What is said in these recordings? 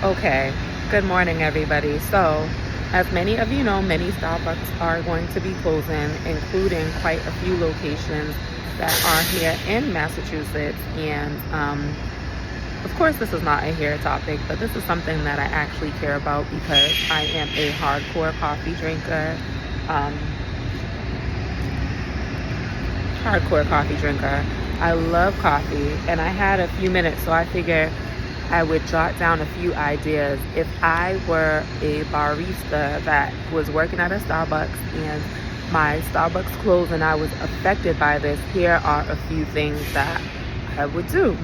Okay, good morning, everybody. So, as many of you know, many Starbucks are going to be closing, including quite a few locations that are here in Massachusetts. And of course, this is not a hair topic, but this is something that I actually care about because I am a hardcore coffee drinker. Um, hardcore coffee drinker. I love coffee, and I had a few minutes, so I figured I would jot down a few ideas. If I were a barista that was working at a Starbucks and my Starbucks closed and I was affected by this, here are a few things that I would do.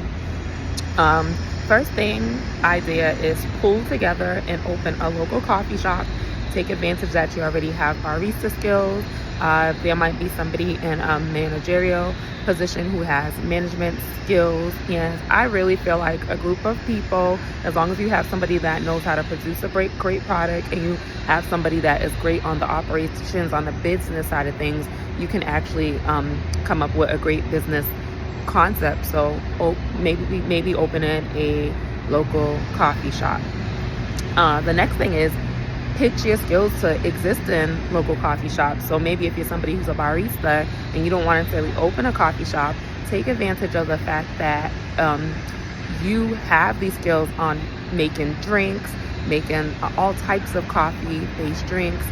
Um, First thing, idea is pull together and open a local coffee shop. Take advantage that you already have barista skills. There might be somebody in a managerial position who has management skills, and I really feel like a group of people, as long as you have somebody that knows how to produce a great product and you have somebody that is great on the operations, on the business side of things, you can actually come up with a great business concept. So maybe opening a local coffee shop. The next thing is pitch your skills to existing local coffee shops. So maybe if you're somebody who's a barista and you don't want to necessarily open a coffee shop, take advantage of the fact that you have these skills on making drinks, making all types of coffee-based drinks,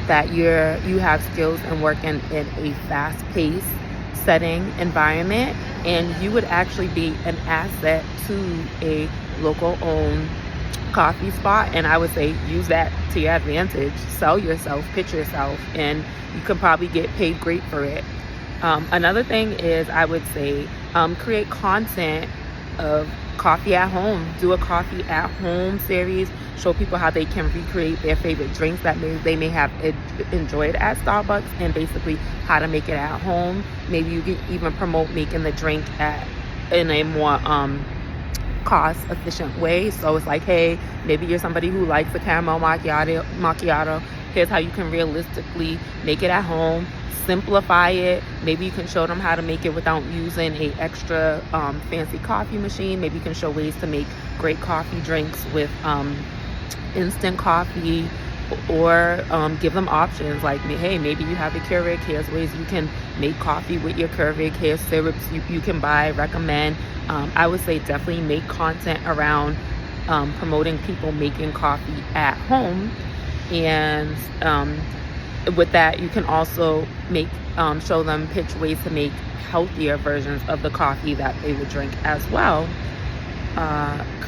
that you have skills in working in a fast-paced setting environment, and you would actually be an asset to a local owned coffee spot. And I would say use that to your advantage. Sell yourself, pitch yourself, and you can probably get paid great for it. Another thing is, I would say, create content of coffee at home. Do a coffee at home series. Show people how they can recreate their favorite drinks that they may have enjoyed at Starbucks, and basically how to make it at home. Maybe you can even promote making the drink in a more cost efficient way. So it's like, hey, maybe you're somebody who likes a caramel macchiato. Here's how you can realistically make it at home. Simplify it. Maybe you can show them how to make it without using a extra fancy coffee machine. Maybe you can show ways to make great coffee drinks with instant coffee, or give them options like, hey, maybe you have a Keurig. Here's ways you can make coffee with your Keurig. Here's syrups you can buy, recommend. I would say definitely make content around promoting people making coffee at home. And with that, you can also show them, pitch ways to make healthier versions of the coffee that they would drink as well.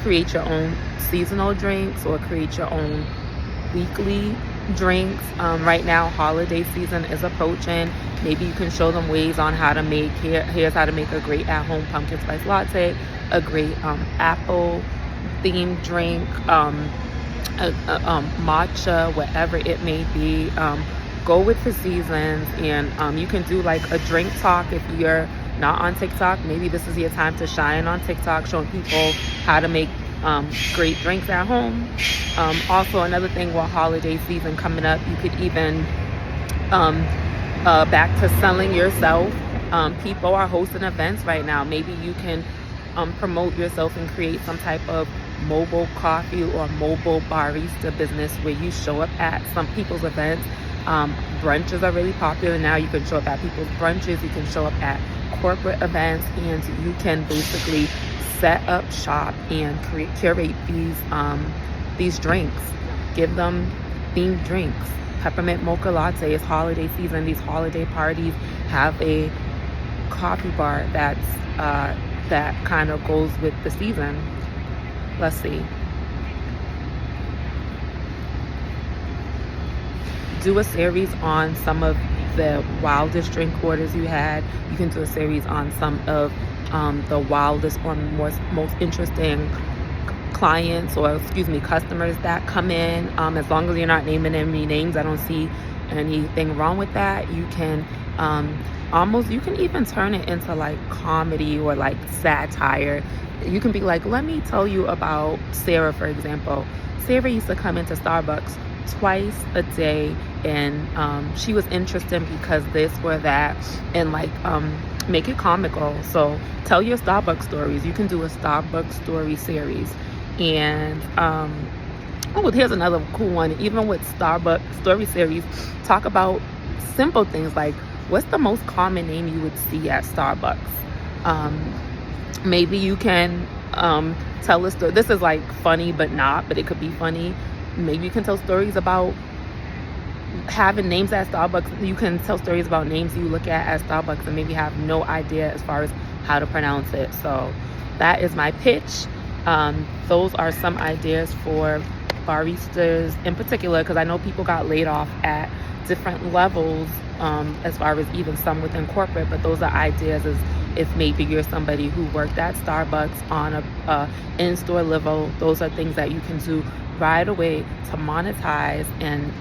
Create your own seasonal drinks or create your own weekly drinks. Right now, holiday season is approaching. Maybe you can show them ways on how to make, here's how to make a great at-home pumpkin spice latte, a great apple themed drink, matcha, whatever it may be. Go with the seasons, and you can do like a drink talk. If you're not on TikTok, maybe this is your time to shine on TikTok, showing people how to make great drinks at home. Also, another thing, with holiday season coming up, you could even back to selling yourself. People are hosting events right now. Maybe you can promote yourself and create some type of mobile coffee or mobile barista business where you show up at some people's events. Brunches are really popular now. You can show up at people's brunches. You can show up at corporate events, and you can basically set up shop and curate these drinks. Give them themed drinks. Peppermint mocha latte is holiday season. These holiday parties have a coffee bar that kind of goes with the season. Let's see. Do a series on some of the wildest drink orders you had. You can do a series on some of the wildest or most interesting customers that come in. As long as you're not naming any names, I don't see anything wrong with that. You can you can even turn it into like comedy or like satire. You can be like, let me tell you about Sarah, for example. Sarah used to come into Starbucks twice a day, and she was interesting because this or that, and like make it comical. So tell your Starbucks stories. You can do a Starbucks story series. And oh, here's another cool one. Even with Starbucks story series, talk about simple things like, what's the most common name you would see at Starbucks? Maybe you can tell a story. This is like funny but not, but it could be funny. Maybe you can tell stories about having names at Starbucks. You can tell stories about names you look at Starbucks and maybe have no idea as far as how to pronounce it. So that is my pitch. Those are some ideas for baristas in particular, because I know people got laid off at different levels, as far as even some within corporate, but those are ideas as if maybe you're somebody who worked at Starbucks on a in-store level. Those are things that you can do right away to monetize and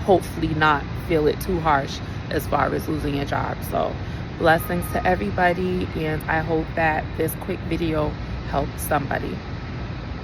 hopefully not feel it too harsh as far as losing your job. So blessings to everybody, and I hope that this quick video helped somebody.